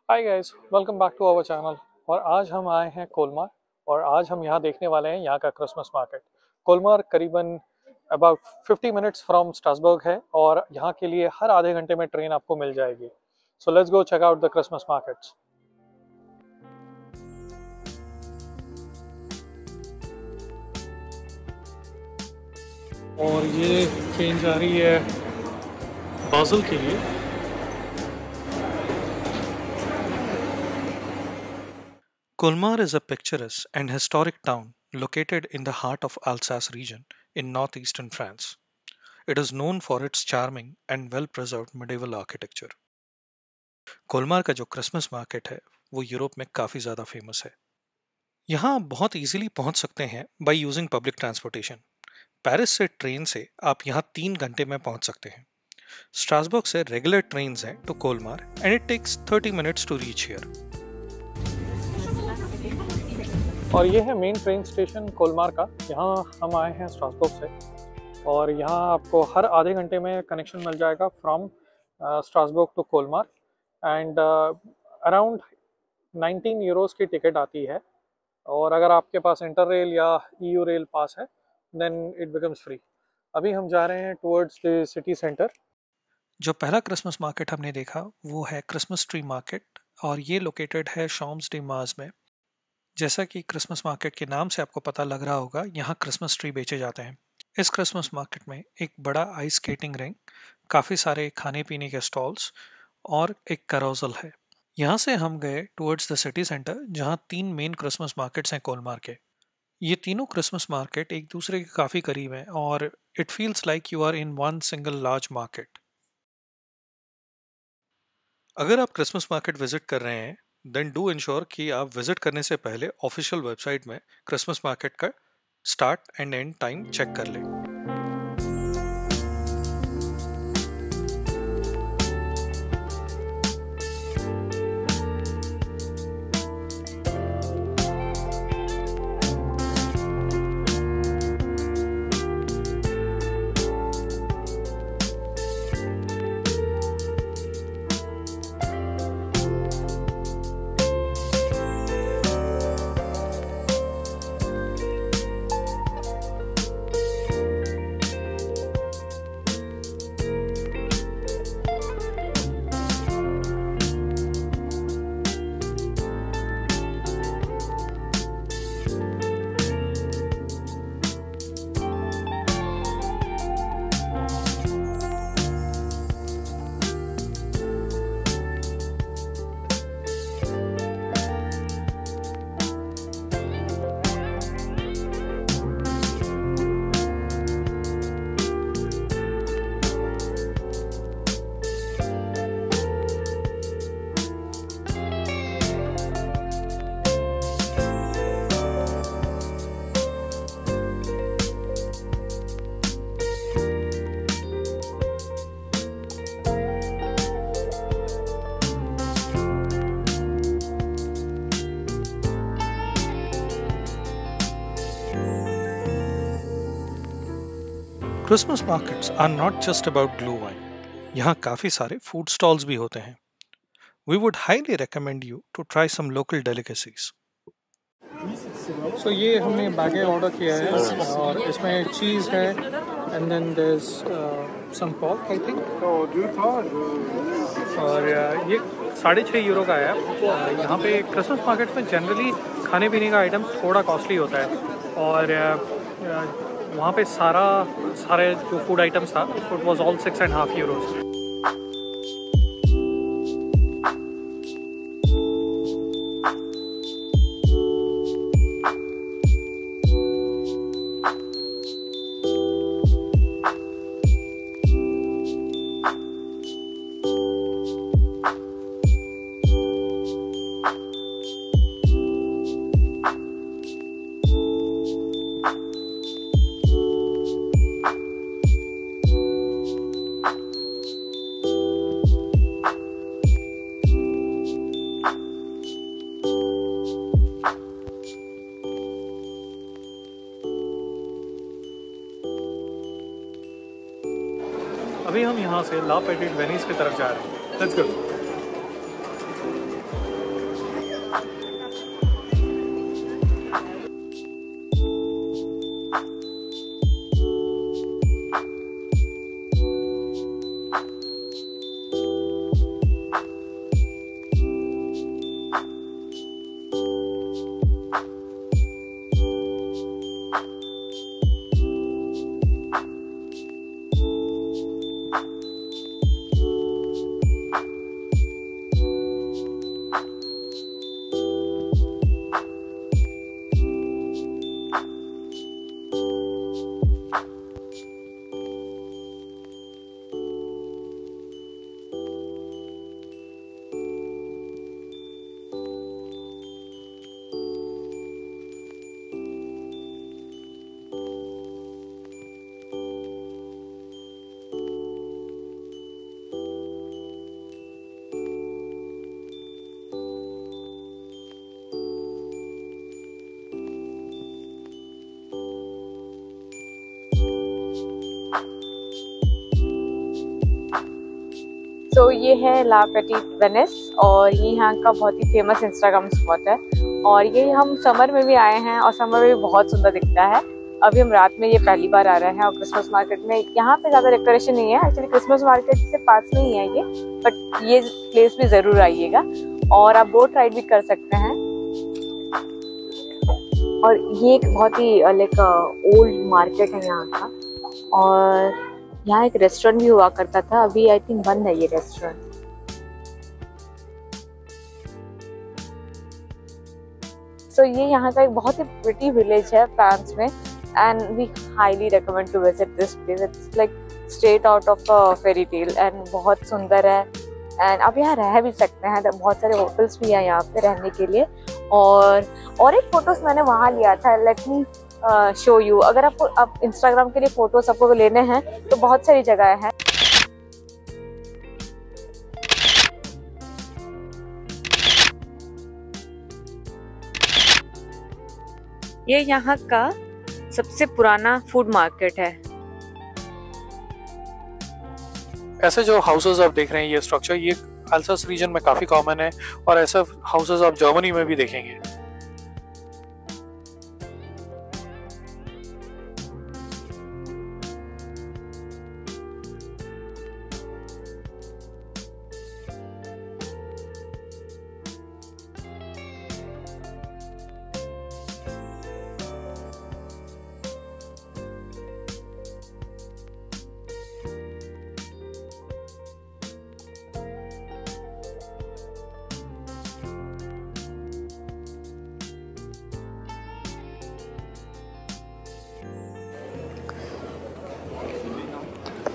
Hi guys, welcome back to our channel. और आज हम आए हैं कोलमार। और आज हम यहाँ देखने वाले हैं यहाँ का क्रिसमस मार्केट। कोलमार करीबन अबाउट 50 मिनट्स फ्रॉम स्ट्रासबर्ग है और यहाँ के लिए हर आधे घंटे में ट्रेन आपको मिल जाएगी। So let's go check out the Christmas markets. और ये ट्रेन जा रही है बाज़ल के लिए। Colmar is a picturesque and historic town located in the heart of Alsace region in northeastern France. It is known for its charming and well-preserved medieval architecture. कोलमार का जो Christmas market है वो यूरोप में काफ़ी ज़्यादा फेमस है। यहाँ आप बहुत इजीली पहुँच सकते हैं by using public transportation. Paris से ट्रेन से आप यहाँ 3 घंटे में पहुँच सकते हैं। स्ट्रासबर्ग से रेगुलर ट्रेन हैं to Colmar and it takes 30 minutes to reach here. और ये है मेन ट्रेन स्टेशन कोलमार का। यहाँ हम आए हैं स्ट्रासबर्ग से और यहाँ आपको हर आधे घंटे में कनेक्शन मिल जाएगा from Strasbourg to Colmar and around 19 euros की टिकट आती है। और अगर आपके पास इंटर रेल या EU रेल पास है देन इट बिकम्स फ्री। अभी हम जा रहे हैं टुवर्ड्स द सिटी सेंटर। जो पहला क्रिसमस मार्केट हमने देखा वो है क्रिसमस ट्री मार्केट और ये लोकेटेड है शॉम्स डी मार्ज में। जैसा कि क्रिसमस मार्केट के नाम से आपको पता लग रहा होगा, यहाँ क्रिसमस ट्री बेचे जाते हैं। इस क्रिसमस मार्केट में एक बड़ा आइस स्केटिंग रिंग, काफ़ी सारे खाने पीने के स्टॉल्स और एक कैरोसल है। यहाँ से हम गए टुवर्ड्स द सिटी सेंटर जहाँ 3 मेन क्रिसमस मार्केट्स हैं कोलमार के। ये तीनों क्रिसमस मार्केट एक दूसरे के काफ़ी करीब हैं और it feels like you are in one single large market. अगर आप क्रिसमस मार्केट विजिट कर रहे हैं देन डू इंश्योर कि आप विजिट करने से पहले ऑफिशियल वेबसाइट में क्रिसमस मार्केट का start and end time check कर लें। Christmas markets are not just about glow wine, यहाँ काफ़ी सारे फूड स्टॉल्स भी होते हैं। We would highly recommend you to try some local delicacies. So ये हमने बैगे ऑर्डर किया है और इसमें चीज़ है and then there is some pork I think. और ये 6.5 यूरो का है। यहाँ पे क्रिसमस मार्केट्स में जनरली खाने पीने का आइटम थोड़ा कॉस्टली होता है और वहाँ पे सारे जो फूड आइटम्स था इट वाज ऑल 6.5 यूरोस। अभी हम यहाँ से ला पेटिट वेनिस की तरफ जा रहे हैं। Let's go. सो ये है ला पेटिट वेनिस और ये यहाँ का बहुत ही फेमस इंस्टाग्राम स्पॉट है। और ये हम समर में भी आए हैं और समर में भी बहुत सुंदर दिखता है। अभी हम रात में ये पहली बार आ रहे हैं और क्रिसमस मार्केट में यहाँ पे ज़्यादा डेकोरेशन नहीं है, एक्चुअली क्रिसमस मार्केट से पास में ही है ये, बट ये प्लेस भी ज़रूर आइएगा और आप बोट राइड भी कर सकते हैं। और ये एक बहुत ही लाइक ओल्ड मार्केट है यहाँ का, और यहाँ एक रेस्टोरेंट भी हुआ करता था, अभी आई थिंक बंद है ये रेस्टोरेंट। सो ये यहाँ का एक बहुत ही प्रिटी विलेज है फ्रांस में, and we highly recommend to visit this place. It's like straight out of a fairy tale and बहुत सुंदर है। एंड आप यहाँ रह भी सकते हैं, बहुत सारे होटल्स भी हैं यहाँ पे रहने के लिए। और एक फोटोज मैंने वहाँ लिया था, लेट मी शो यू। अगर आप इंस्टाग्राम के लिए फोटोज आपको लेने हैं तो बहुत सारी जगह है। ये यहाँ का सबसे पुराना फूड मार्केट है। ऐसे जो हाउसेस आप देख रहे हैं, ये स्ट्रक्चर ये अल्सास रीजन में काफी कॉमन है और ऐसे हाउसेस आप जर्मनी में भी देखेंगे।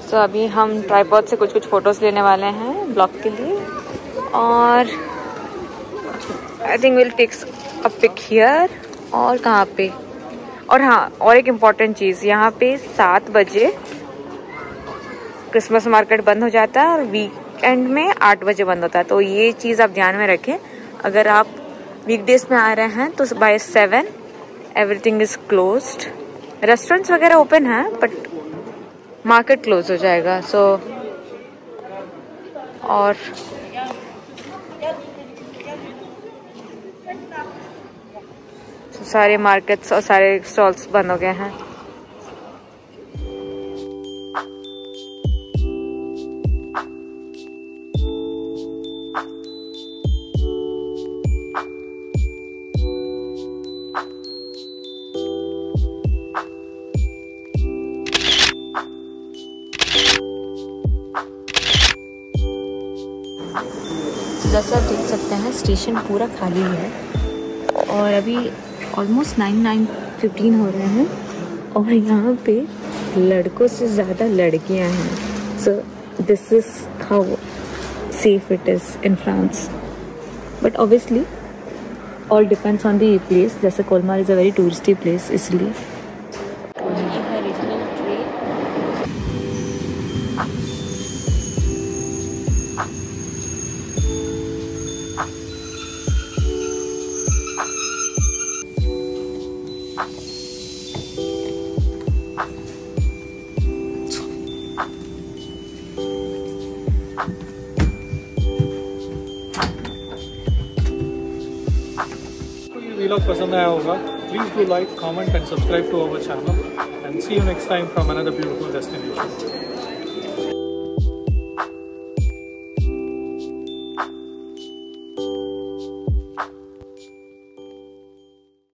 तो अभी हम ट्राइपॉड से कुछ फोटोज लेने वाले हैं ब्लॉग के लिए, और I think will take a pic here. और कहाँ पे, और हाँ, और एक इम्पॉर्टेंट चीज़, यहाँ पे 7 बजे क्रिसमस मार्केट बंद हो जाता है और वीकेंड में 8 बजे बंद होता है। तो ये चीज़ आप ध्यान में रखें, अगर आप वीकडेज में आ रहे हैं तो by 7 everything is closed. Restaurants वगैरह ओपन हैं बट मार्केट क्लोज हो जाएगा। सो और सारे मार्केट्स और सारे स्टॉल्स बंद हो गए हैं। जैसे आप देख सकते हैं स्टेशन पूरा खाली है और अभी ऑलमोस्ट 9:15 हो रहे हैं और यहाँ पे लड़कों से ज़्यादा लड़कियाँ हैं। So this is how safe it is in France, but obviously all depends on the place. जैसे Colmar is a very touristy place, इसलिए व्लॉग पसंद आया होगा, please do like, comment and subscribe to our channel, and see you next time from another beautiful destination.